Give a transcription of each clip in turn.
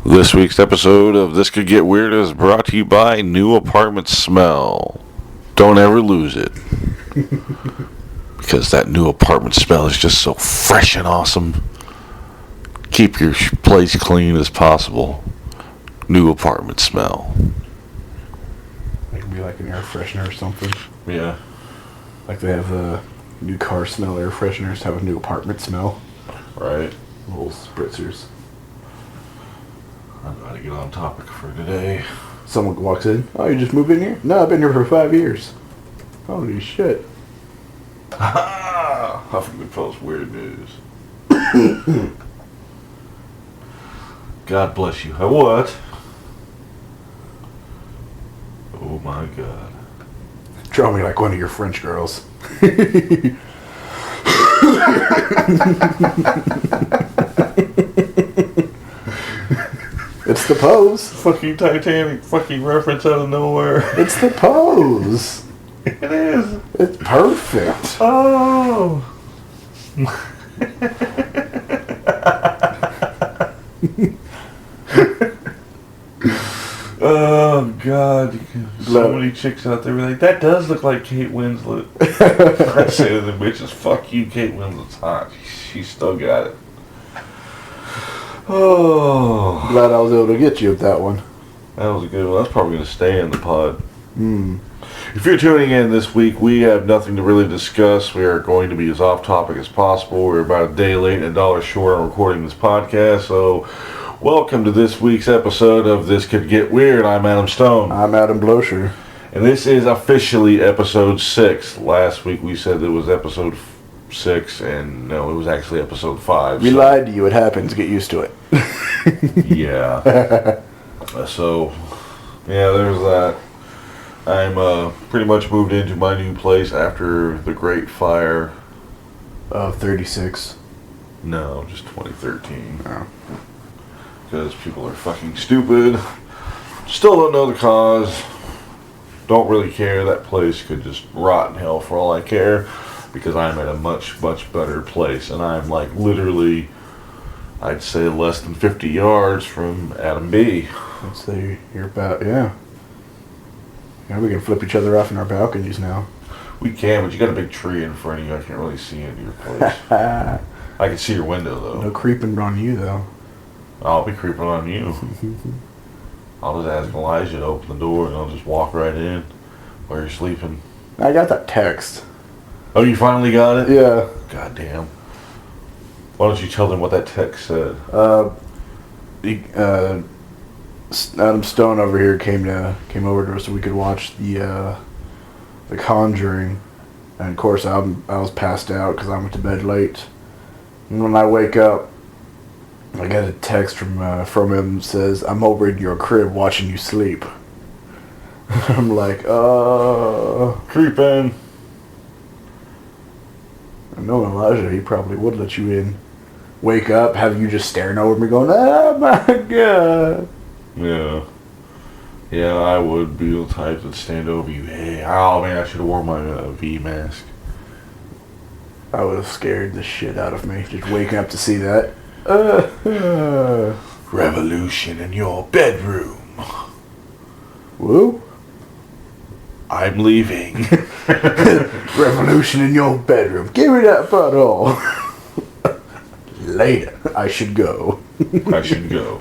This week's episode of This Could Get Weird is brought to you by New Apartment Smell. Don't ever lose it. Because that new apartment smell is just so fresh and awesome. Keep your place clean as possible. New Apartment Smell. It could be like an air freshener or something. Yeah. Like they have the new car smell air fresheners have a new apartment smell. Right. Little spritzers. I'm going to get on topic for today. Someone walks in. Oh, you just moved in here? No, I've been here for 5 years. Holy shit. Huffington Post weird news. God bless you. What? Oh my God. Draw me like one of your French girls. It's the pose. Fucking Titanic fucking reference out of nowhere. It's the pose. It is. It's perfect. Oh. Oh God! So many chicks out there be like, that does look like Kate Winslet. I say to the bitches, "Fuck you, Kate Winslet's hot. She still got it." Oh, Glad I was able to get you with that one. that was a good one. That's probably gonna stay in the pod. If you're tuning in this week, we have nothing to really discuss. We are going to be as off topic as possible. We're about a day late and $1 short on recording this podcast, so welcome to this week's episode of This Could Get Weird. I'm Adam Stone. I'm Adam Blocher. And this is officially episode 6. Last week we said it was episode 6, and no, it was actually episode 5. We lied to you. It happens. Get used to it. Yeah. So, yeah, there's that. I'm pretty much moved into my new place after the Great Fire. 36. No, just 2013. Oh. Because people are fucking stupid. Still don't know the cause. Don't really care. That place could just rot in hell for all I care. Because I'm at a much, much better place. And I'm like literally, I'd say less than 50 yards from Adam B. I'd say you're about, yeah. Yeah, we can flip each other off in our balconies now. We can, but you got a big tree in front of you. I can't really see into your place. I can see your window though. No creeping on you though. I'll be creeping on you. I'll just ask Elijah to open the door and I'll just walk right in while you're sleeping. I got that text. Oh, you finally got it? Yeah. God damn. Why don't you tell them what that text said? Adam Stone over here came over to us so we could watch the Conjuring, and of course I was passed out because I went to bed late. And when I wake up, I get a text from him that says, "I'm over in your crib watching you sleep." I'm like, Creeping. I know Elijah, he probably would let you in. Wake up, have you just staring over me going, "Oh my God." Yeah. Yeah, I would be the type that stand over you. Hey, oh man, I should have worn my V mask. I would have scared the shit out of me, just waking up to see that. Revolution in your bedroom. Woo? I'm leaving. Revolution in your bedroom. Give me that butthole. Later, I should go. I should go.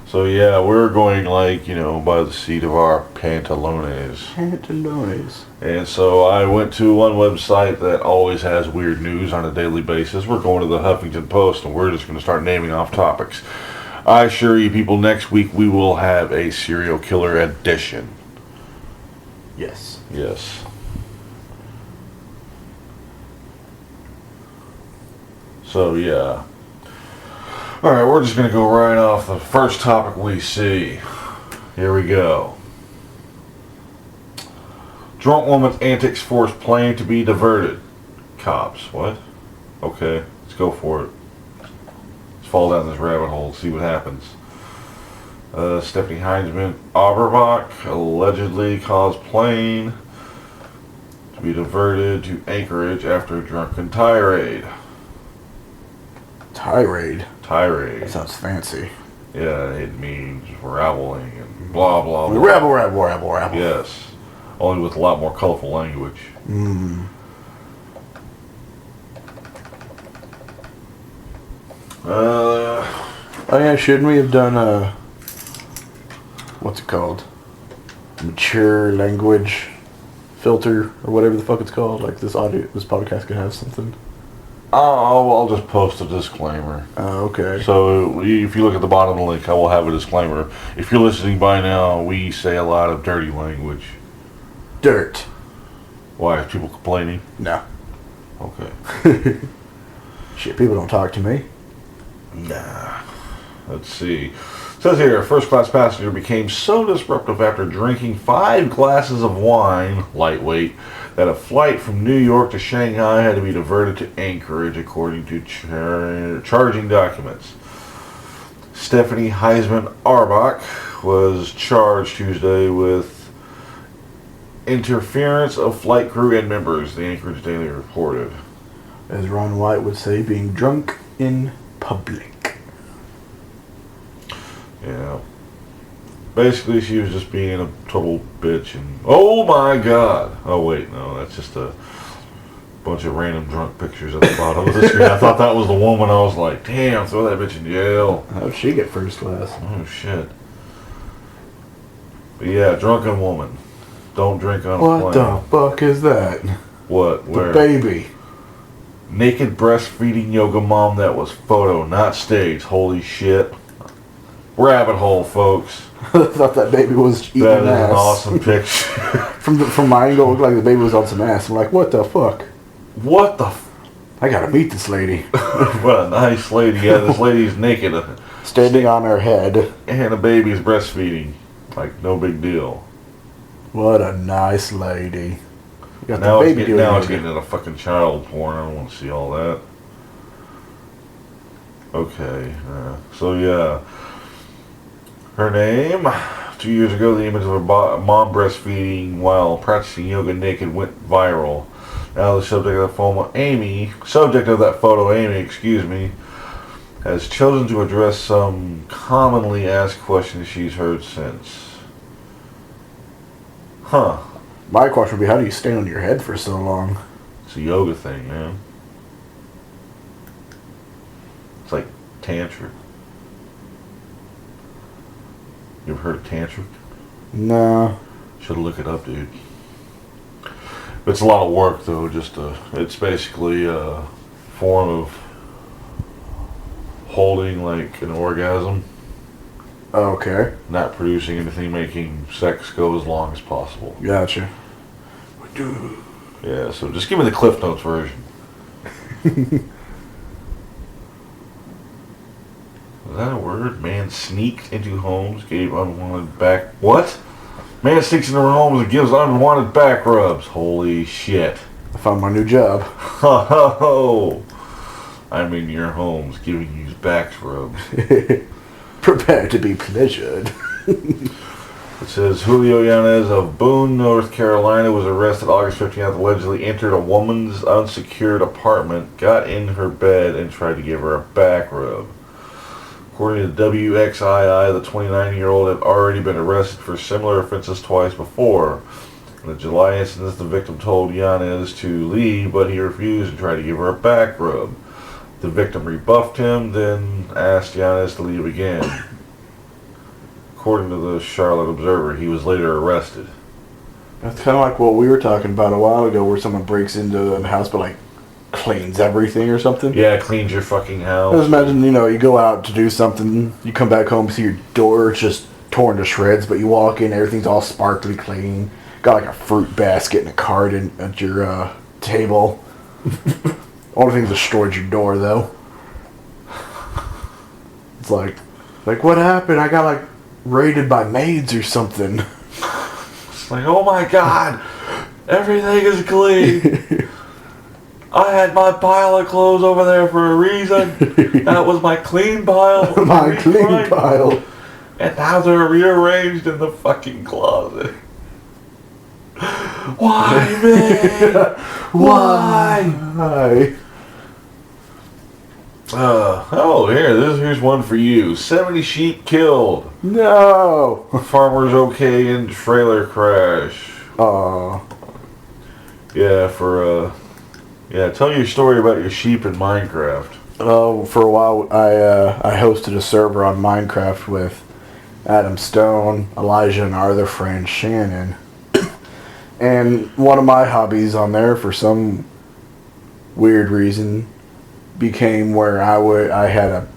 So yeah, we're going by the seat of our pantalones. Pantalones. And so I went to one website that always has weird news on a daily basis. We're going to the Huffington Post, and we're just going to start naming off topics. I assure you people, next week we will have a serial killer edition. Yes. Yes. So yeah. Alright, we're just going to go right off the first topic we see. Here we go. Drunk woman's antics force plane to be diverted. Cops. What? Okay, let's go for it. Let's fall down this rabbit hole and see what happens. Stephanie Heinzman Auerbach allegedly caused plane to be diverted to Anchorage after a drunken tirade. Tirade. Tirade. That sounds fancy. Yeah, it means raveling and blah, blah, blah. Rabble, rabble, rabble, rabble. Yes. Only with a lot more colorful language. Oh yeah, shouldn't we have done what's it called? Mature language filter or whatever the fuck it's called. Like this podcast could have something. I'll just post a disclaimer. Oh, okay. So if you look at the bottom of the link, I will have a disclaimer. If you're listening by now, we say a lot of dirty language. Dirt. Why? Are people complaining? No. Okay. Shit, people don't talk to me. Nah. Let's see. It says here, a first-class passenger became so disruptive after drinking 5 glasses of wine, lightweight, that a flight from New York to Shanghai had to be diverted to Anchorage, according to charging documents. Stephanie Heisman Arbach was charged Tuesday with interference of flight crew and members, the Anchorage Daily reported. As Ron White would say, being drunk in public. Yeah. Basically, she was just being a total bitch and... Oh my god! Oh wait, no, that's just a bunch of random drunk pictures at the bottom of the screen. I thought that was the woman. I was like, damn, throw that bitch in jail. How'd she get first class? Oh shit. But yeah, drunken woman. Don't drink on a plane. What the fuck is that? What? Where? The baby. Naked breastfeeding yoga mom that was photo, not stage. Holy shit. Rabbit hole, folks. I thought that baby was eating That is ass. an awesome picture. From my angle, it looked like the baby was on some ass. I'm like, what the fuck? What the I gotta meet this lady. What a nice lady. Yeah, this lady's naked. Standing on her head. And a baby's breastfeeding. Like, no big deal. What a nice lady. You got Now, the baby doing it's yoga. getting into fucking child porn. I don't want to see all that. Okay. So, yeah. Her name, 2 years ago, the image of her mom breastfeeding while practicing yoga naked went viral. Now the subject of that photo, Amy, has chosen to address some commonly asked questions she's heard since. Huh. My question would be, how do you stand on your head for so long? It's a yoga thing, man. It's like tantric. You ever heard of tantric? No. Should look it up, dude. It's a lot of work, though. It's basically a form of holding like an orgasm, Okay. not producing anything, making sex go as long as possible. Gotcha. Yeah, so just give me the Cliff Notes version. Is that a word? Man sneaked into homes, gave unwanted back... What? Man sneaks into homes and gives unwanted back rubs. Holy shit. I found my new job. Ho! I'm in your homes giving you back rubs. Prepare to be pleasured. It says Julio Yanez of Boone, North Carolina was arrested August 15th, allegedly entered a woman's unsecured apartment, got in her bed, and tried to give her a back rub. According to WXII, the 29-year-old had already been arrested for similar offenses twice before. In the July incident, the victim told Yanez to leave, but he refused and tried to give her a back rub. The victim rebuffed him, then asked Yanez to leave again. According to the Charlotte Observer, he was later arrested. That's kind of like what we were talking about a while ago, where someone breaks into a house but like cleans everything or something. Yeah, cleans your fucking house. Just imagine, you go out to do something, you come back home, see your door just torn to shreds, but you walk in, everything's all sparkly clean. Got like a fruit basket and a card at your table. Only thing destroyed your door though. It's like what happened? I got like raided by maids or something. It's like, oh my god, everything is clean. I had my pile of clothes over there for a reason. That was my clean pile. My clean pile. And now they're rearranged in the fucking closet. Why, man? Why? Here's one for you. 70 sheep killed. No. Farmers okay in trailer crash. Tell your story about your sheep in Minecraft. Oh, for a while I hosted a server on Minecraft with Adam Stone, Elijah, and our other friend Shannon. And one of my hobbies on there, for some weird reason, became where I had a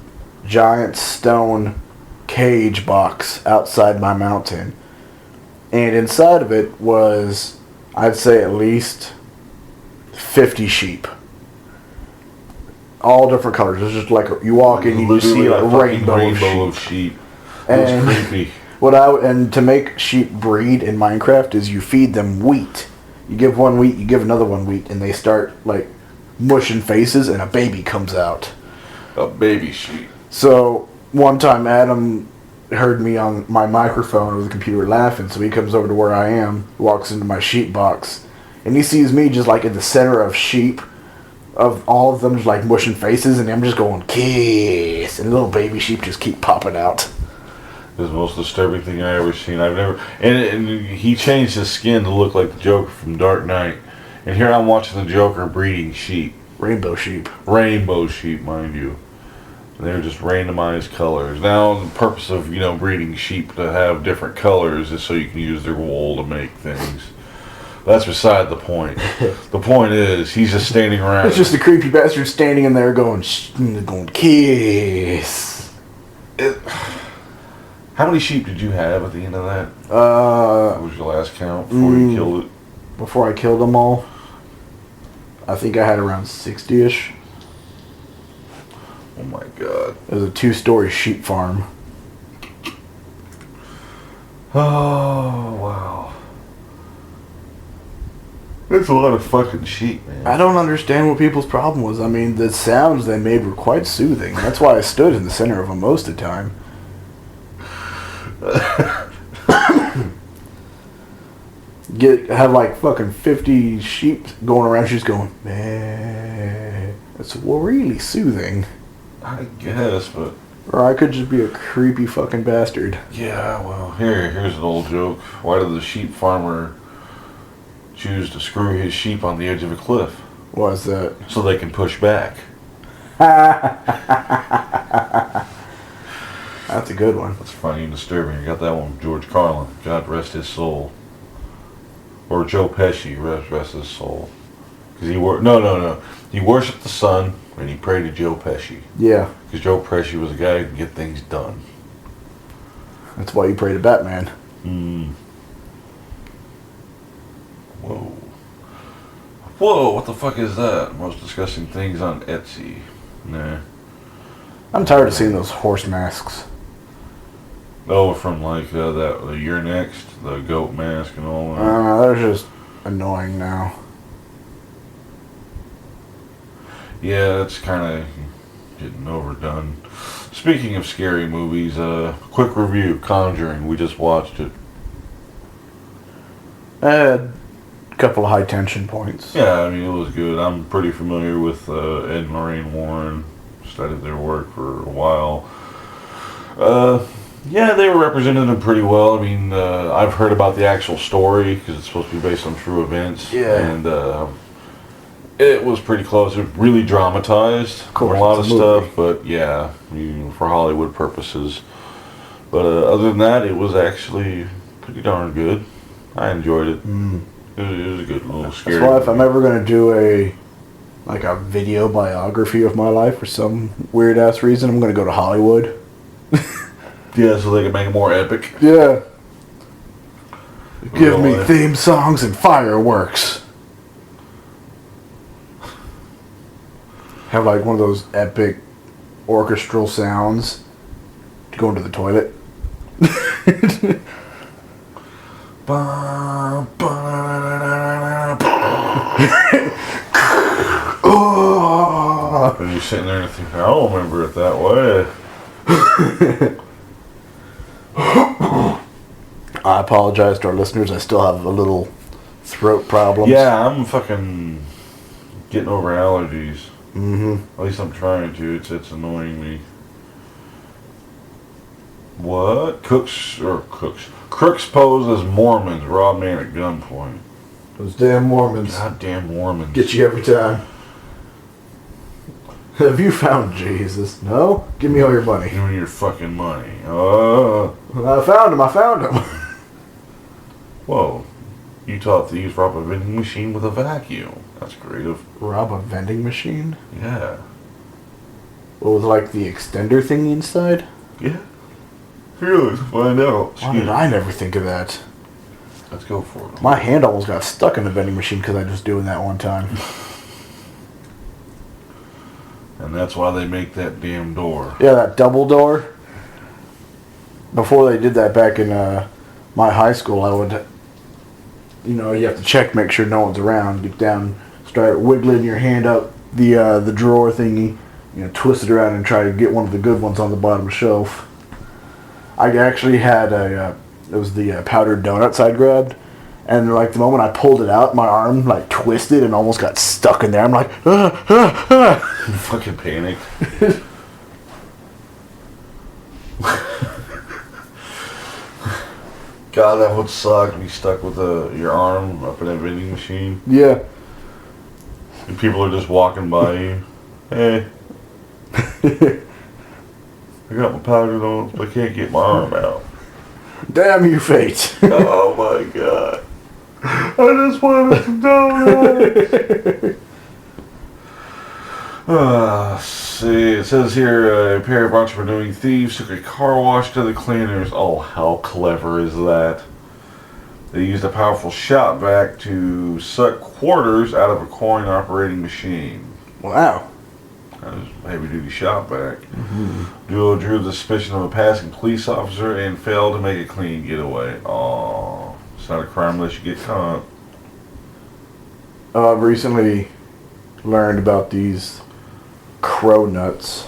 giant stone cage box outside my mountain. And inside of it was, I'd say, at least 50 sheep. All different colors. It's just like you walk in and you see like a rainbow of sheep. And creepy. And to make sheep breed in Minecraft is you feed them wheat. You give one wheat, you give another one wheat, and they start like mushing faces, and a baby comes out. A baby sheep. So one time Adam heard me on my microphone over the computer laughing, so he comes over to where I am, walks into my sheep box, and he sees me just like in the center of sheep, of all of them just like mushing faces, and I'm just going, kiss, and little baby sheep just keep popping out. It was the most disturbing thing I ever seen. And he changed his skin to look like the Joker from Dark Knight. And here I'm watching the Joker breeding sheep. Rainbow sheep. Rainbow sheep, mind you. And they're just randomized colors. Now, the purpose of, breeding sheep to have different colors is so you can use their wool to make things. That's beside the point. The point is, he's just standing around. It's just a creepy bastard standing in there going kiss. How many sheep did you have at the end of that? What was your last count before you killed it? Before I killed them all, I think I had around 60-ish. Oh my god. It was a 2-story sheep farm. Oh, wow. That's a lot of fucking sheep, man. I don't understand what people's problem was. I mean, the sounds they made were quite soothing. That's why I stood in the center of them most of the time. Have like fucking 50 sheep going around just going, man. It's really soothing. I guess, but... Or I could just be a creepy fucking bastard. Yeah, well, here's an old joke. Why did the sheep farmer choose to screw his sheep on the edge of a cliff? Why is that? So they can push back. That's a good one. That's funny and disturbing. You got that one from George Carlin. God rest his soul. Or Joe Pesci, rest his soul. Because he he worshipped the sun and he prayed to Joe Pesci. Yeah. Because Joe Pesci was a guy who could get things done. That's why you pray to Batman. Whoa. Whoa, what the fuck is that? Most disgusting things on Etsy. Nah. I'm tired of seeing those horse masks. Oh, from like the You're Next, the goat mask and all that. They're just annoying now. Yeah, it's kind of getting overdone. Speaking of scary movies, quick review, Conjuring. We just watched it. I had a couple of high tension points. Yeah, I mean, it was good. I'm pretty familiar with Ed and Lorraine Warren. Studied their work for a while. Yeah, they were represented them pretty well. I mean, I've heard about the actual story because it's supposed to be based on true events. Yeah. And it was pretty close. It really dramatized a lot of stuff, but yeah, for Hollywood purposes. But other than that, it was actually pretty darn good. I enjoyed it. It was a good little scary. That's why if I'm ever going to do a video biography of my life for some weird ass reason, I'm going to go to Hollywood. Yeah, so they can make it more epic. Yeah. Give me theme songs and fireworks. Have like one of those epic orchestral sounds to go into the toilet. And you're sitting there and thinking, I don't remember it that way. I apologize to our listeners. I still have a little throat problems. Yeah, I'm fucking getting over allergies. Mm-hmm. At least I'm trying to. It's annoying me. What? Crooks pose as Mormons, rob man at gunpoint. Those damn Mormons. Goddamn Mormons. Get you every time. Have you found Jesus? No? Give me all your money. Give me your fucking money. I found him. Whoa. You taught thieves rob a vending machine with a vacuum. That's creative. Rob a vending machine? Yeah. What was like the extender thingy inside? Yeah. Here, let's find out. Why did I never think of that? Let's go for it. My hand almost got stuck in the vending machine because I was doing that one time. And that's why they make that damn door. Yeah, that double door. Before they did that back in my high school, I would, you have to check, make sure no one's around. Get down, start wiggling your hand up the drawer thingy, twist it around and try to get one of the good ones on the bottom shelf. I actually had it was the powdered donuts I'd grabbed, and like the moment I pulled it out, my arm like twisted and almost got stuck in there. I'm like, You fucking panicked. God, that would suck. Be stuck with your arm up in a vending machine. Yeah. And people are just walking by you. Hey. I got my powder donuts, but I can't get my arm out. Damn you, fate. Oh my god. I just wanted some donuts. See, it says here, a pair of entrepreneuring thieves took a car wash to the cleaners. Oh, how clever is that? They used a powerful shot vac to suck quarters out of a coin operating machine. Wow. That was a heavy-duty shot vac. Mm-hmm. Duo drew the suspicion of a passing police officer and failed to make a clean getaway. Oh, it's not a crime unless you get caught. I've recently learned about these crow nuts.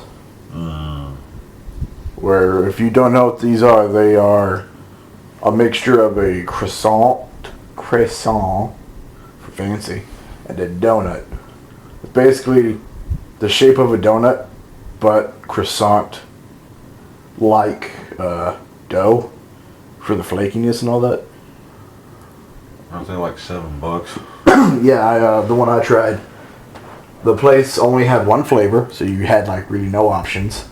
Where, if you don't know what these are, they are a mixture of a croissant, for fancy, and a donut. It's basically the shape of a donut, but croissant-like dough for the flakiness and all that. Aren't they like $7? Yeah, the one I tried. The place only had one flavor, so you had like really no options.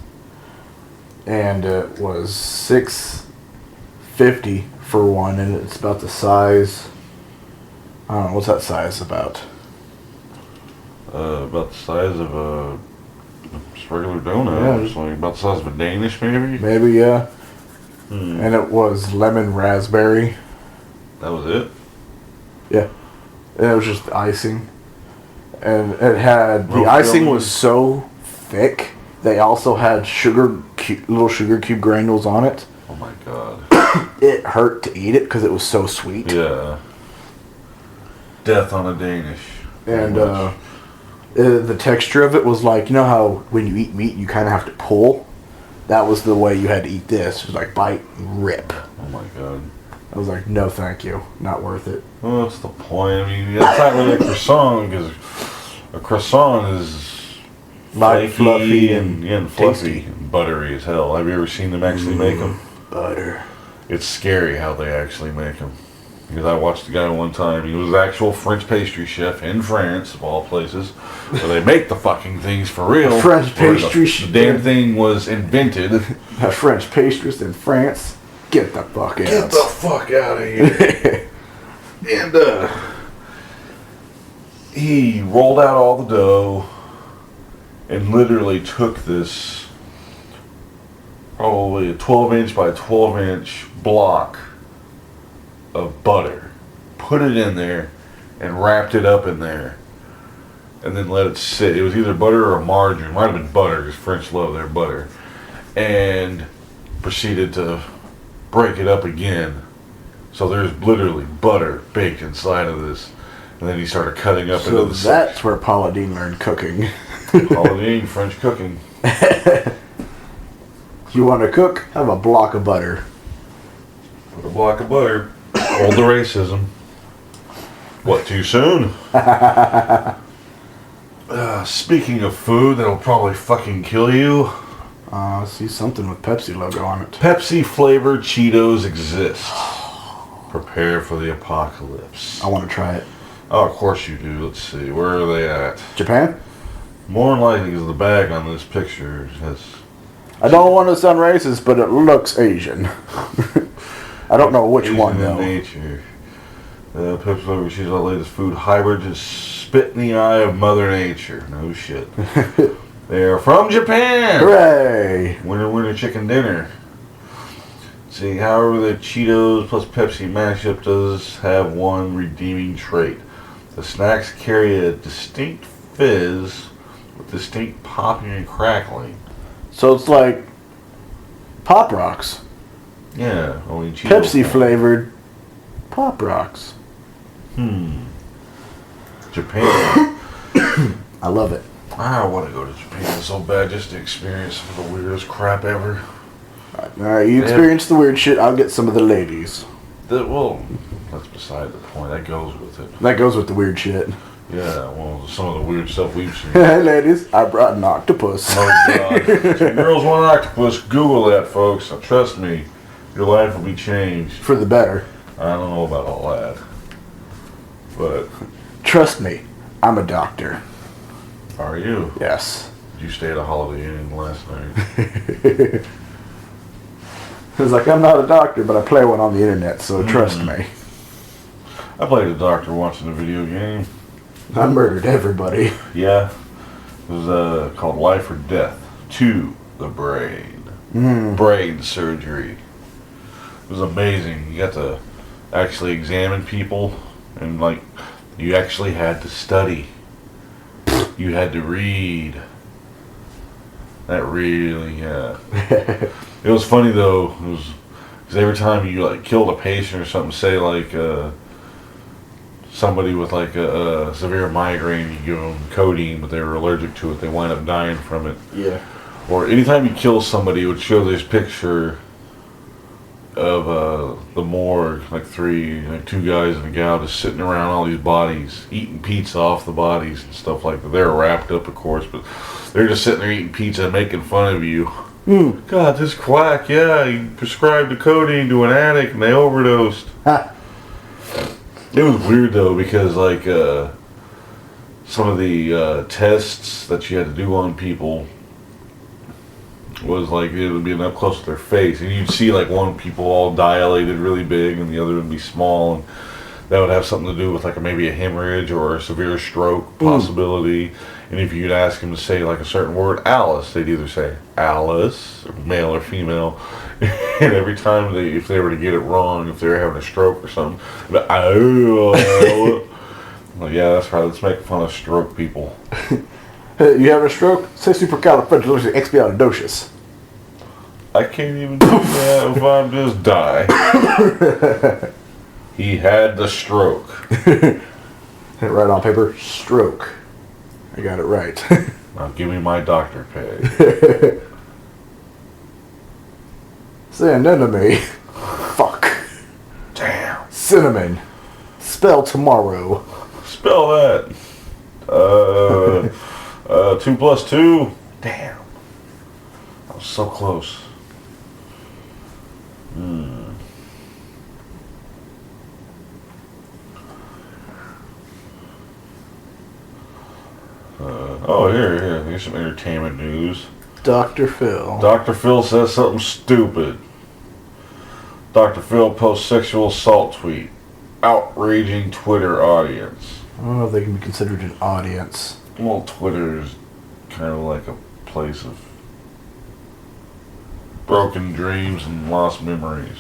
And it was $6.50 for one, and it's about the size. I don't know, what's that size about? About the size of a just regular donut. Yeah. It's like about the size of a Danish, maybe. Maybe, yeah. And it was lemon raspberry. That was it. Yeah, and it was just icing. And it had the Real icing filling. was so thick. They also had little sugar cube granules on it. Oh my god. It hurt to eat it because it was so sweet. Yeah. Death on a Danish. And the texture of it was like, you know how when you eat meat you kind of have to pull? That was the way you had to eat this. It was like bite and rip. Oh my god. I was like, no thank you. Not worth it. Well, that's the point. I mean, it's not really a croissant because a croissant is Light, fluffy, and fluffy tasty. and buttery as hell. Have you ever seen them actually make them? Butter. It's scary how they actually make them. Because I watched a guy one time, he was an actual French pastry chef in France, of all places, where they make the fucking things for real. A French pastry chef. The damn thing was invented. A French pastries in France? Get the fuck out. Get the fuck out of here. And he rolled out all the dough and literally took this probably a 12-inch by 12-inch block of butter, put it in there, and wrapped it up in there, and then let it sit. It was either butter or margarine. It might have been butter, because French love their butter. And proceeded to break it up again. So there's literally butter baked inside of this. And then he started cutting up into the... that's where Paula Deen learned cooking. Holiday French cooking. You want to cook? Have a block of butter. Put a block of butter. Hold the racism. What, too soon? Speaking of food that'll probably fucking kill you, I see something with Pepsi logo on it. Pepsi flavored Cheetos exist. Prepare for the apocalypse. I want to try it. Oh, of course you do. Let's see. Where are they at? Japan? More than likely, because the bag on this picture has... I don't want to sound racist, but it looks Asian. I don't know which one, Asian in though. nature. Pepsi flavored Cheetos, our latest food hybrid, just spit in the eye of Mother Nature. No shit. They are from Japan! Hooray! Winter chicken dinner. See, however, the Cheetos plus Pepsi mashup does have one redeeming trait. The snacks carry a distinct fizz with distinct popping and crackling. So it's like Pop Rocks. Yeah, only Cheetos. Pepsi flavored Pop Rocks. Japan. I love it. I want to go to Japan so bad just to experience some of the weirdest crap ever. Alright, you experience the weird shit, I'll get some of the ladies. Well, that's beside the point. That goes with it. That goes with the weird shit. Yeah, well, some of the weird stuff we've seen. Hey ladies, I brought an octopus. Oh god. Two girls, one octopus. Google that, folks. Now, trust me, your life will be changed. For the better. I don't know about all that. But, Trust me, I'm a doctor. are you? Yes. Did you stay at a Holiday Inn last night? It's like, I'm not a doctor, but I play one on the internet, so trust me. I played a doctor watching a video game. I murdered everybody. Yeah. It was called Life or Death to the Brain. Brain surgery. It was amazing. You got to actually examine people, and like, you actually had to study. You had to read. That really, yeah. It was funny though. It was because every time you like killed a patient or something, say like somebody with like a severe migraine, you give them codeine, but they were allergic to it. They wind up dying from it. Yeah. Or anytime you kill somebody, it would show this picture of the morgue, like two guys and a gal just sitting around all these bodies, eating pizza off the bodies and stuff like that. They're wrapped up, of course, but they're just sitting there eating pizza and making fun of you. God, this quack, yeah, he prescribed the codeine to an addict and they overdosed. It was weird though, because like some of the tests that you had to do on people was like it would be up close to their face, and you'd see like one people all dilated really big and the other would be small, and that would have something to do with like maybe a hemorrhage or a severe stroke possibility. And if you'd ask them to say like a certain word, Alice, they'd either say Alice, male or female. And every time if they were to get it wrong, if they were having a stroke or something, well, yeah, that's right. Let's make fun of stroke people. You having a stroke? Say supercalifragilisticexpialidocious. I can't even do that if I'm just die. He had the stroke. Right on paper, stroke. I got it right. Now give me my doctor pay. Say an enemy. Fuck. Damn. Cinnamon. Spell tomorrow. Spell that. 2 plus 2. Damn. I was so close. Here's some entertainment news. Dr. Phil. Dr. Phil says something stupid. Dr. Phil posts sexual assault tweet. Outraging Twitter audience. I don't know if they can be considered an audience. Well, Twitter is kind of like a place of broken dreams and lost memories.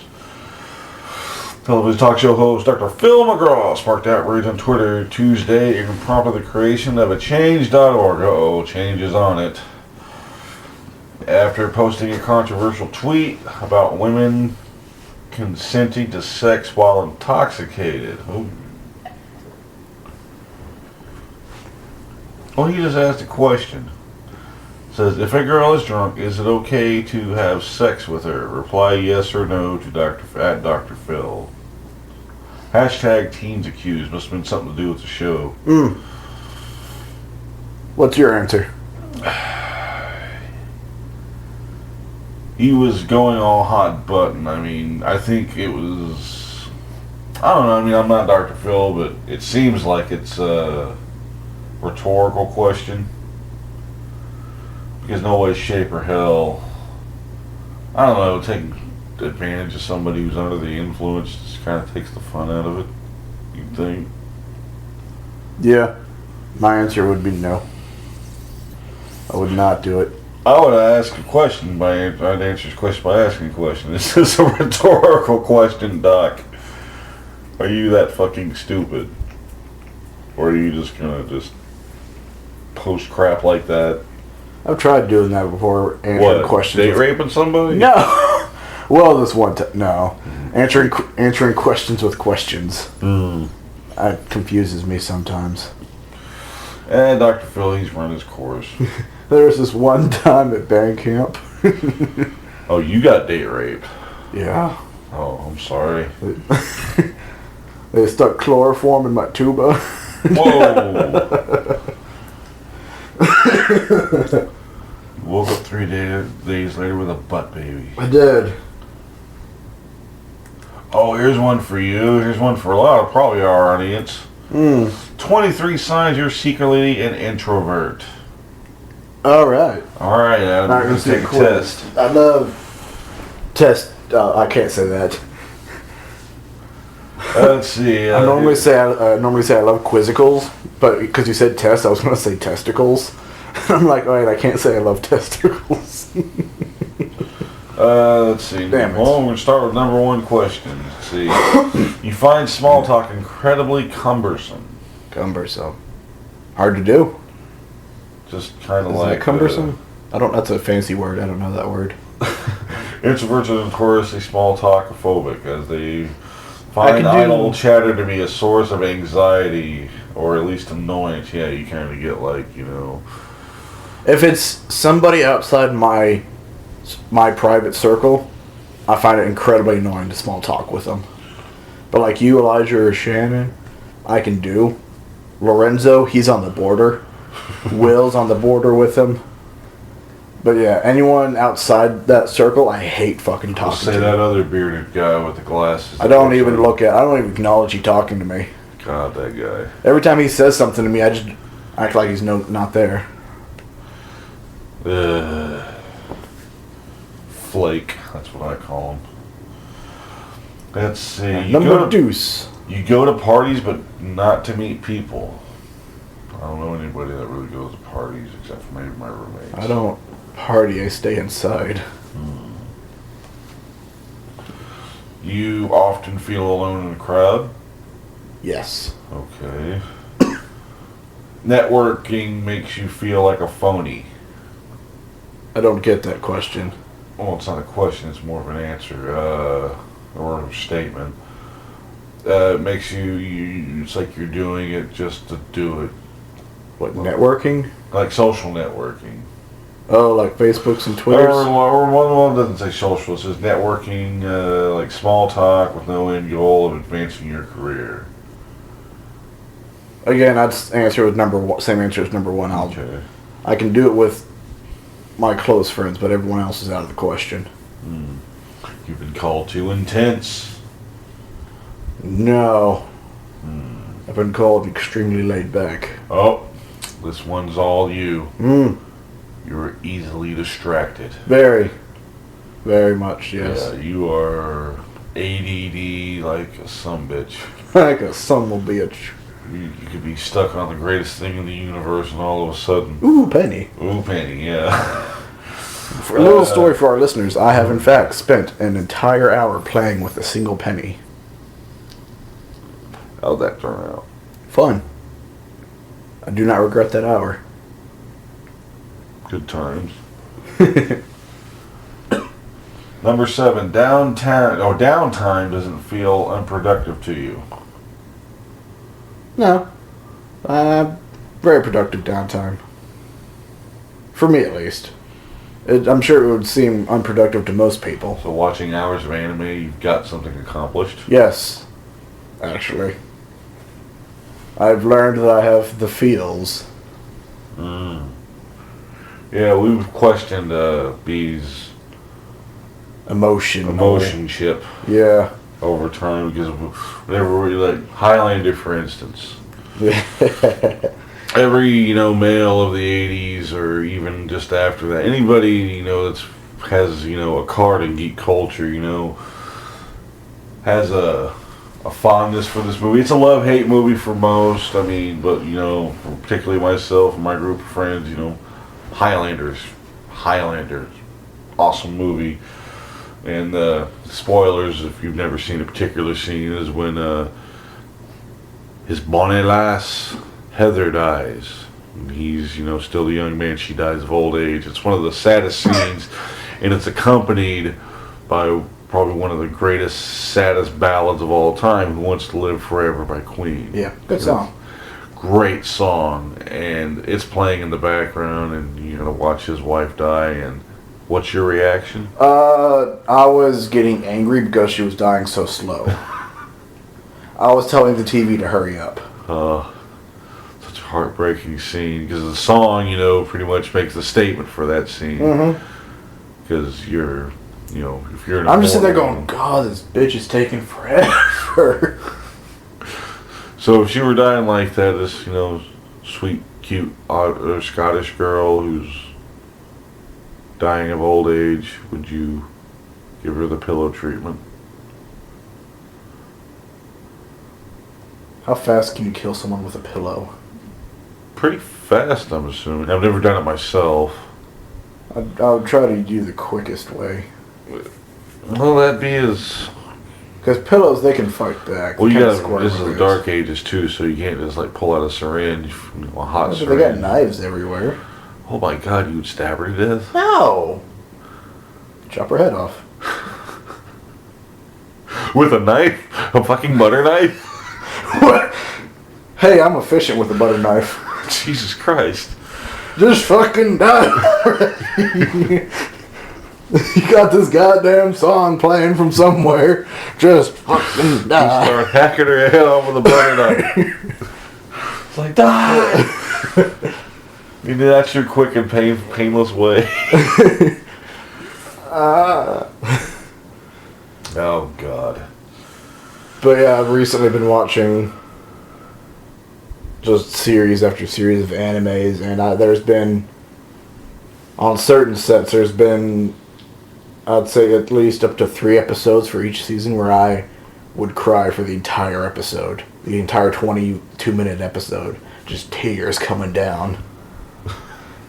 Television talk show host Dr. Phil McGraw sparked outrage on Twitter Tuesday and prompted the creation of a change.org. Uh-oh, change is on it. After posting a controversial tweet about women consenting to sex while intoxicated. Ooh. Well, he just asked a question. Says, if a girl is drunk, is it okay to have sex with her? Reply yes or no to Dr. Phil. Hashtag teens accused. Must have been something to do with the show. What's your answer? He was going all hot button. I mean, I think it was... I don't know. I mean, I'm not Dr. Phil, but it seems like it's a rhetorical question. Because no way, shape, or hell... I don't know, taking advantage of somebody who's under the influence just kind of takes the fun out of it. You'd think. Yeah. My answer would be no. I would not do it. I would ask a question I'd answer his question by asking a question. This is a rhetorical question, Doc. Are you that fucking stupid? Or are you just gonna just post crap like that? I've tried doing that before, answering questions. Date raping somebody? No! Well, this one time, no. Answering questions with questions. That confuses me sometimes. And Dr. Phil, he's run his course. There was this one time at band camp. Oh, you got date raped? Yeah. Oh, I'm sorry. They stuck chloroform in my tuba. Whoa! Woke up 3 days later with a butt baby. I did. Oh, here's one for you. Here's one for a lot of probably our audience. 23 signs you're secretly an introvert. Alright. Alright, Adam, we're going to take a test. I love test. I can't say that. Let's see. I normally say I love quizzicals, but because you said test, I was going to say testicles. I'm like, alright, I can't say I love testicles. Let's see. Damn it. Well, we're going to start with number one question. Let's see. You find small talk incredibly cumbersome. Cumbersome. Hard to do. Just kind of Is like... that cumbersome? That's a fancy word. I don't know that word. Introverts are notoriously small talkophobic, as they find idle chatter to be a source of anxiety, or at least annoyance. Yeah, you kind of get like, you know... If it's somebody outside my private circle, I find it incredibly annoying to small talk with them. But like you, Elijah, or Shannon, I can do. Lorenzo, he's on the border. Will's on the border with him. But yeah, anyone outside that circle, I hate fucking talking to. Say that other bearded guy with the glasses. I don't even acknowledge he talking to me. God, that guy. Every time he says something to me, I just act like he's not there. Flake, that's what I call him. Let's see. Number deuce. You go to parties, but not to meet people. I don't know anybody that really goes to parties except for maybe my roommates. I don't party, I stay inside. You often feel alone in a crowd? Yes. Okay. Networking makes you feel like a phony. I don't get that question. Well, it's not a question, it's more of an answer, or a statement. It makes it's like you're doing it just to do it. What, networking? Like social networking. Oh, like Facebooks and Twitters? Or one doesn't say social, it says networking, like small talk with no end goal of advancing your career. Again, I'd answer with number one, same answer as number one. Okay. I can do it with my close friends, but everyone else is out of the question. You've been called too intense. No. I've been called extremely laid back. Oh, this one's all you. You're easily distracted. Very. Very much, yes. Yeah, you are ADD like a sumbitch. Like a bitch. You could be stuck on the greatest thing in the universe and all of a sudden... Ooh, penny. Ooh, penny, yeah. For a little story for our listeners, I have in fact spent an entire hour playing with a single penny. How'd that turn out? Fun. I do not regret that hour. Good times. Number 7, downtime doesn't feel unproductive to you. No. Very productive downtime. For me, at least. I'm sure it would seem unproductive to most people. So watching hours of anime, you've got something accomplished? Yes. Actually. I've learned that I have the feels. Mm. Yeah, we've questioned B's emotion ship Yeah. over time because whenever we like Highlander, for instance, every male of the '80s or even just after that, anybody that's has a card in geek culture, has a fondness for this movie. It's a love-hate movie for most. I mean, but particularly myself and my group of friends, Highlander, awesome movie. And spoilers, if you've never seen a particular scene, is when his bonny lass Heather dies. And he's still a young man. She dies of old age. It's one of the saddest scenes, and it's accompanied by probably one of the greatest, saddest ballads of all time, "Who Wants to Live Forever" by Queen. Yeah, good song. Great song, and it's playing in the background, and you're gonna watch his wife die. And what's your reaction? I was getting angry because she was dying so slow. I was telling the TV to hurry up. Such a heartbreaking scene because the song, pretty much makes the statement for that scene. Because you're. If you're I'm just sitting there going, God, this bitch is taking forever. So if she were dying like that, this, sweet, cute Scottish girl who's dying of old age, would you give her the pillow treatment? How fast can you kill someone with a pillow? Pretty fast, I'm assuming. I've never done it myself. I would try to do the quickest way. Well, that'd be as... Because pillows, they can fight back. Well, this is the dark ages too, so you can't just pull out a syringe, a hot syringe. They got knives everywhere. Oh my God, you would stab her to death? No! Chop her head off. With a knife? A fucking butter knife? What? Hey, I'm efficient with a butter knife. Jesus Christ. Just fucking die. You got this goddamn song playing from somewhere. Just fucking die. You start hacking her head off with a butter knife. It's like, die! That's your quick and painless way. Oh, God. But yeah, I've recently been watching just series after series of animes, and there's been, on certain sets, there's been, I'd say at least up to 3 episodes for each season where I would cry for the entire episode. The entire 22-minute episode. Just tears coming down.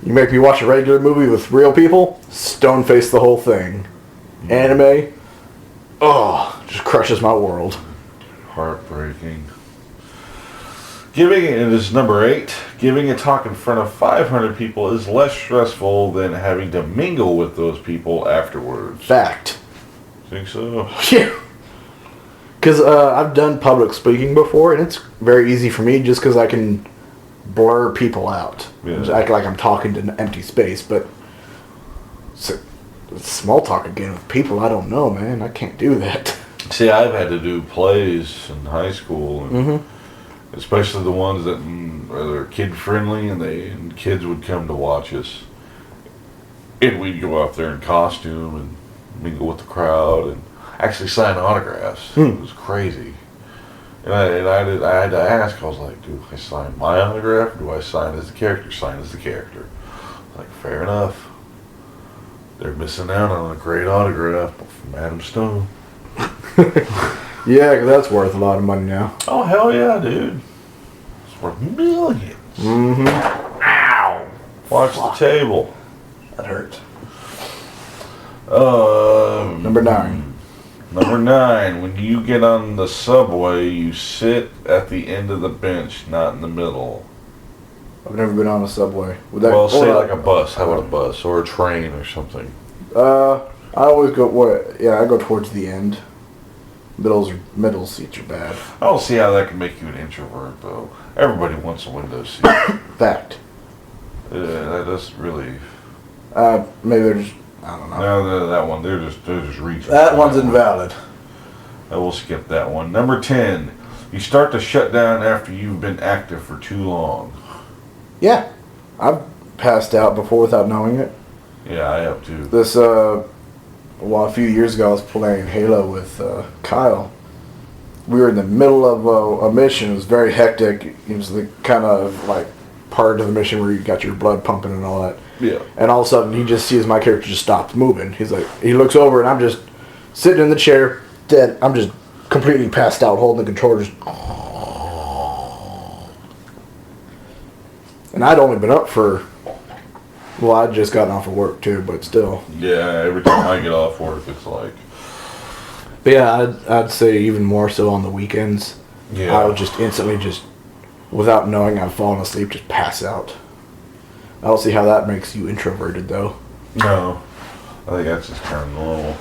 You make me watch a regular movie with real people, stone face the whole thing. Anime, just crushes my world. Heartbreaking. Giving it is number 8. Giving a talk in front of 500 people is less stressful than having to mingle with those people afterwards. Fact. Think so? Yeah. Because I've done public speaking before, and it's very easy for me just because I can blur people out. Yeah. Just act like I'm talking to an empty space, but small talk again with people I don't know, man. I can't do that. See, I've had to do plays in high school, and especially the ones that are kid friendly, and kids would come to watch us, and we'd go out there in costume and mingle with the crowd and actually sign autographs. It was crazy. And I had to ask. I was like, do I sign my autograph, or do I sign as the character? Sign as the character. Like, fair enough. They're missing out on a great autograph from Adam Stone. Yeah, 'cause that's worth a lot of money now. Oh, hell yeah, dude. It's worth millions. Ow! Watch the table. That hurt. Number 9. Number 9. When you get on the subway, you sit at the end of the bench, not in the middle. I've never been on a subway. Say like a bus. How about a bus? Or a train or something? I always go, I go towards the end. Middle seats are bad. I don't see how that can make you an introvert, though. Everybody wants a window seat. Fact. That's really... Maybe they're just, I don't know. No, that one, they're just reaching. That one's invalid. I will skip that one. Number 10. You start to shut down after you've been active for too long. Yeah. I've passed out before without knowing it. Yeah, I have too. This, a few years ago, I was playing Halo with Kyle. We were in the middle of a mission. It was very hectic. It was the kind of like part of the mission where you got your blood pumping and all that. Yeah. And all of a sudden, he just sees my character just stops moving. He's like, he looks over, and I'm just sitting in the chair, dead. I'm just completely passed out, holding the controller. And I'd only been up for, well, I'd just gotten off of work too, but still. Yeah, every time I get off work, it's like. But yeah, I'd say even more so on the weekends. Yeah. I would just instantly without knowing I've fallen asleep, just pass out. I don't see how that makes you introverted, though. No, I think that's just kind of normal.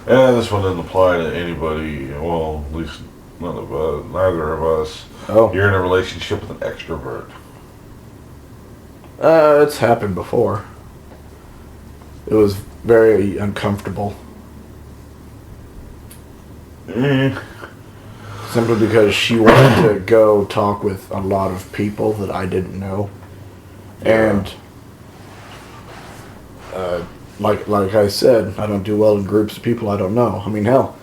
And this one doesn't apply to anybody. Well, at least neither of us. Oh. You're in a relationship with an extrovert. It's happened before. It was very uncomfortable. Simply because she wanted to go talk with a lot of people that I didn't know. Yeah. And like I said, I don't do well in groups of people I don't know. I mean, hell,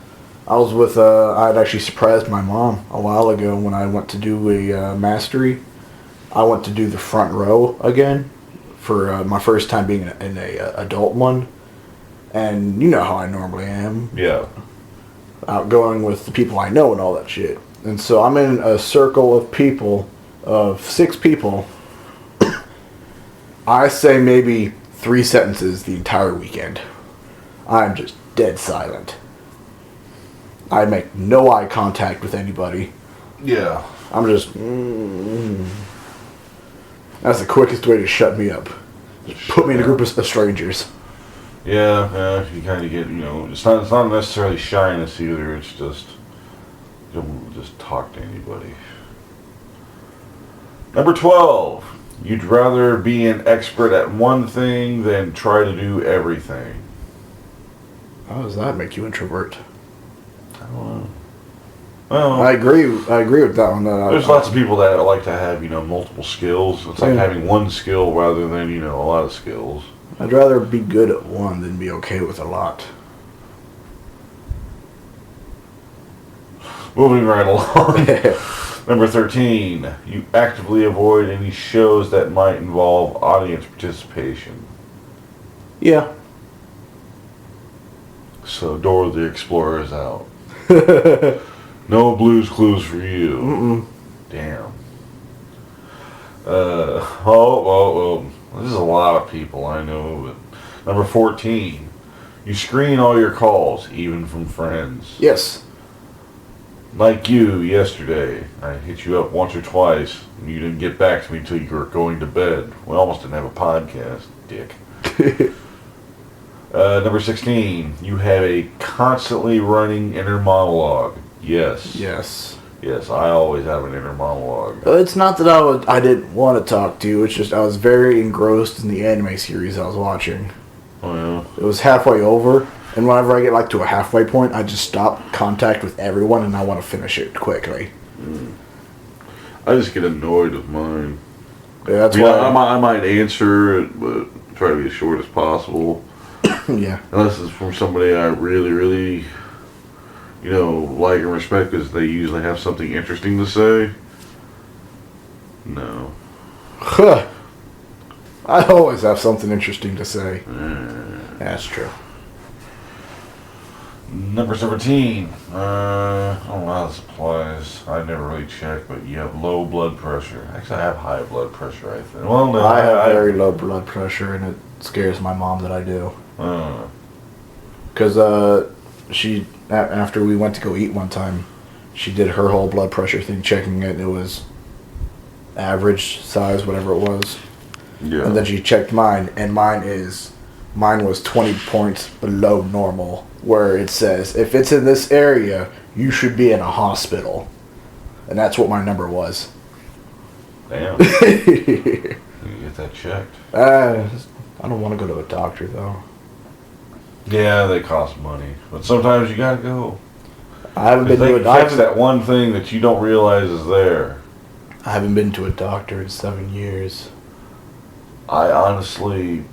I was with I'd actually surprised my mom a while ago when I went to do a mastery. I went to do the front row again for my first time being in a adult one, and you know how I normally am. Yeah. Outgoing with the people I know and all that shit. And so I'm in a circle of people, of 6 people. I say maybe 3 sentences the entire weekend. I'm just dead silent. I make no eye contact with anybody. Yeah. I'm just... That's the quickest way to shut me up. Just put me in a group of strangers. Yeah, you kind of get, it's not necessarily shyness either, it's just, you don't just talk to anybody. Number 12, you'd rather be an expert at one thing than try to do everything. How does that make you introvert? I don't know. Well, I agree with that one. There's lots of people that like to have, multiple skills. It's like having one skill rather than, a lot of skills. I'd rather be good at one than be okay with a lot. Moving right along. Number 13, you actively avoid any shows that might involve audience participation. Yeah. So Dora the Explorer is out. No Blues Clues for you. Mm-mm. Damn. This is a lot of people, I know. But number 14, you screen all your calls, even from friends. Yes. Like you yesterday, I hit you up once or twice, and you didn't get back to me until you were going to bed. We almost didn't have a podcast, dick. Number 16, you have a constantly running inner monologue. Yes. Yes. Yes, I always have an inner monologue. It's not that I didn't want to talk to you. It's just I was very engrossed in the anime series I was watching. Oh, yeah? It was halfway over, and whenever I get to a halfway point, I just stop contact with everyone, and I want to finish it quickly. I just get annoyed with mine. Yeah, that's why I might answer it, but try to be as short as possible. Yeah. Unless it's from somebody I really, really, like and respect, because they usually have something interesting to say. No. Huh. I always have something interesting to say. That's true. Number 17. I don't know how this applies. I never really checked, but you have low blood pressure. Actually, I have high blood pressure, I think. Well, no. I have very low blood pressure, and it scares my mom that I do. Because she, after we went to go eat one time, she did her whole blood pressure thing, checking it. It was average size, whatever it was. Yeah. And then she checked mine, and mine was 20 points below normal, where it says, if it's in this area, you should be in a hospital. And that's what my number was. Damn. You get that checked. I don't want to go to a doctor, though. Yeah, they cost money. But sometimes you gotta go. I haven't been They to can fix that one thing that you don't realize is there. I haven't been to a doctor in 7 years. I honestly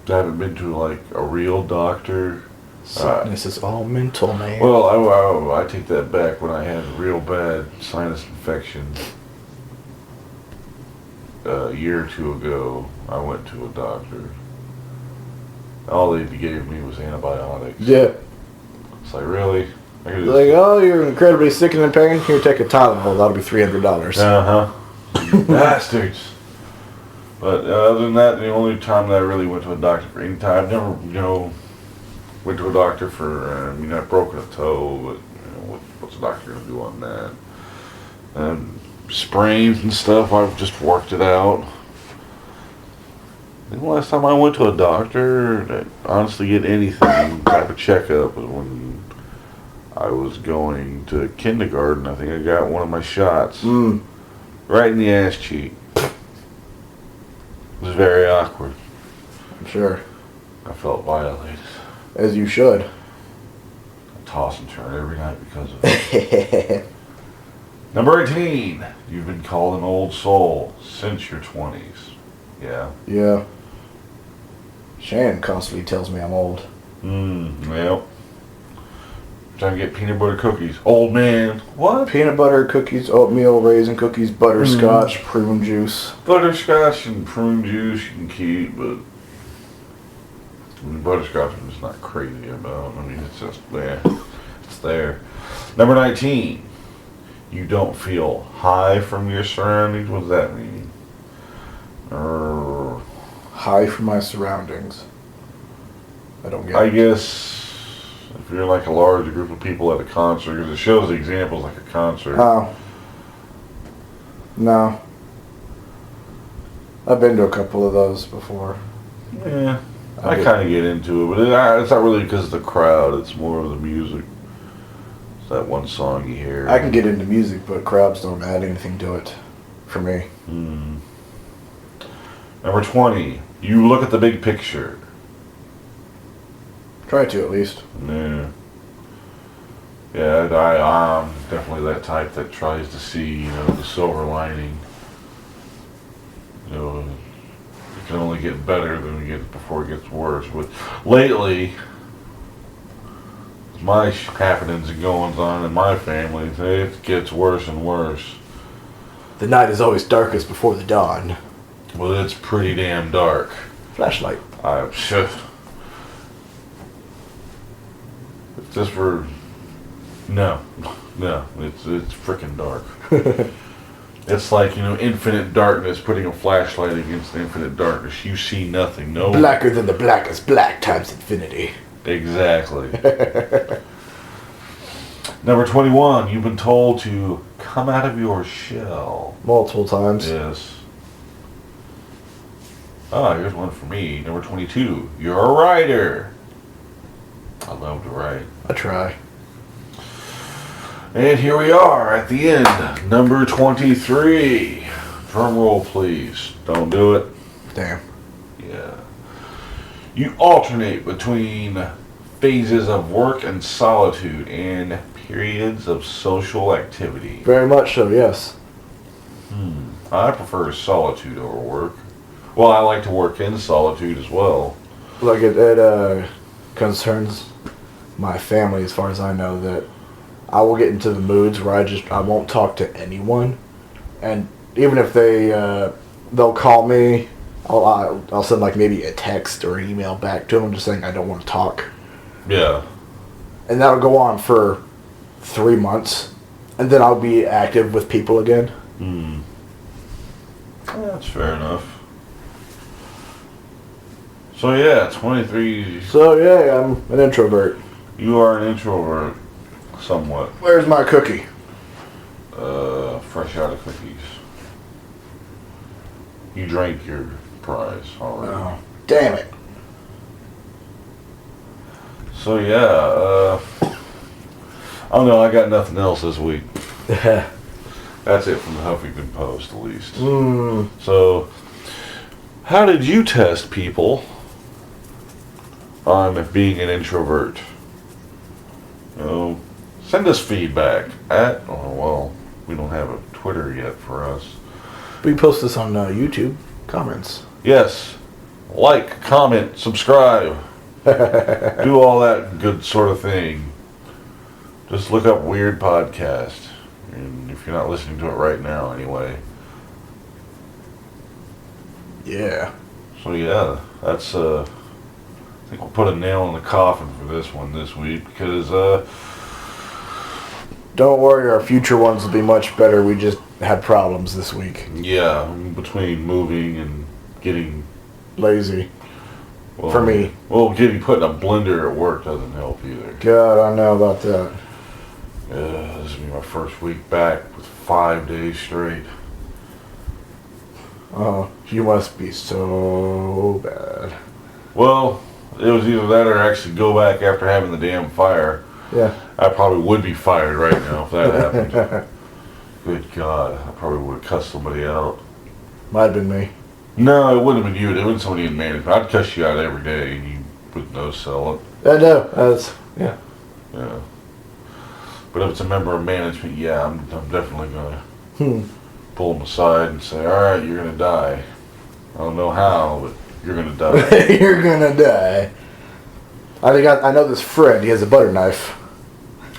haven't been to like a real doctor. Sickness is all mental, man. Well, I take that back. When I had a real bad sinus infection a year or two ago, I went to a doctor. All they gave me was antibiotics. Yeah. It's like, really? I could Like, oh, you're incredibly sick and in pain? Here, take a Tylenol. That'll be $300. Uh-huh. Bastards. But other than that, the only time that I really went to a doctor for any time, I've never, went to a doctor for, I've broken a toe, but, what's a doctor going to do on that? Sprains and stuff, I've just worked it out. The last time I went to a doctor to honestly get anything type of checkup was when I was going to kindergarten. I think I got one of my shots right in the ass cheek. It was very awkward. I'm sure. I felt violated. As you should. I toss and turn every night because of it. Number 18. You've been called an old soul since your 20s. Yeah. Yeah. Shannon constantly tells me I'm old. Well. Trying to get peanut butter cookies. Old man. What? Peanut butter cookies, oatmeal, raisin cookies, butterscotch, prune juice. Butterscotch and prune juice you can keep, but butterscotch I'm just not crazy about. I mean, it's just there. It's there. Number 19. You don't feel high from your surroundings. What does that mean? High from my surroundings. I don't get I it. guess if you're like a large group of people at a concert, because it shows examples like a concert. Oh. No. I've been to a couple of those before. Yeah. I kind of get into it, but it's not really because of the crowd. It's more of the music. It's that one song you hear. I can get into music, but crowds don't add anything to it for me. Number 20. You look at the big picture. Try to, at least. Yeah. Yeah, I'm definitely that type that tries to see, the silver lining. It can only get better than it gets before it gets worse. But lately, my happenings and goings on in my family, it gets worse and worse. The night is always darkest before the dawn. Well, it's pretty damn dark. Flashlight. If this were... No, it's freaking dark. It's like, infinite darkness, putting a flashlight against the infinite darkness. You see nothing. No. Blacker than the blackest black times infinity. Exactly. Number 21, you've been told to come out of your shell. Multiple times. Yes. Here's one for me. Number 22, you're a writer. I love to write. I try. And here we are at the end. Number 23. Drum roll, please. Don't do it. Damn. Yeah. You alternate between phases of work and solitude and periods of social activity. Very much so, yes. I prefer solitude over work. Well, I like to work in solitude as well. Like it concerns my family as far as I know that I will get into the moods where I won't talk to anyone, and even if they'll call me, I'll send like maybe a text or an email back to them just saying I don't want to talk. Yeah. And that'll go on for 3 months, and then I'll be active with people again. That's fair enough. So yeah, 23. So yeah, I'm an introvert. You are an introvert, somewhat. Where's my cookie? Fresh out of cookies. You drank your prize already. Oh, damn it. So yeah, I don't know, I got nothing else this week. That's it from the Huffington Post, at least. So, how did you test people on being an introvert? Send us feedback at, we don't have a Twitter yet for us. We post this on YouTube. Comments. Yes, like, comment, subscribe. Do all that good sort of thing. Just look up Weird Podcast. And if you're not listening to it right now, anyway. Yeah. So yeah, that's I think we'll put a nail in the coffin for this one this week because don't worry, our future ones will be much better. We just had problems this week. yeah, between moving and getting Lazy. well, For me. Well, getting put in a blender at work doesn't help either. God, I know about that. This will be my first week back with 5 days straight. Oh, you must be so bad. Well, it was either that or actually go back after having the damn fire. Yeah. I probably would be fired right now if that happened. Good God, I probably would have cussed somebody out. Might have been me. No, it wouldn't have been you. It would have been somebody in management. I'd cuss you out every day and you would no sell it. I know. That's, yeah. Yeah. But if it's a member of management, yeah, I'm definitely going to pull them aside and say, all right, you're going to die. I don't know how, but you're going to die. You're going to die. I know this Fred. He has a butter knife.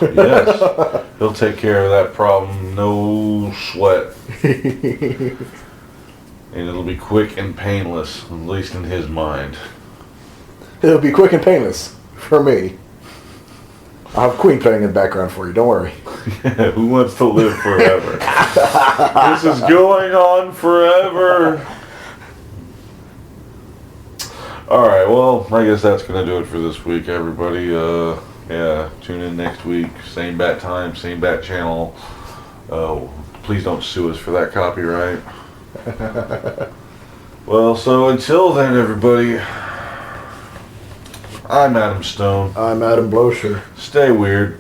Yes. He'll take care of that problem. No sweat. And it'll be quick and painless, at least in his mind. It'll be quick and painless for me. I'll have Queen playing in the background for you. Don't worry. Yeah, who wants to live forever? This is going on forever. Alright, well, I guess that's going to do it for this week, everybody. Yeah, tune in next week. Same bat time, same bat channel. Please don't sue us for that copyright. Well, so until then, everybody, I'm Adam Stone. I'm Adam Blocher. Stay weird.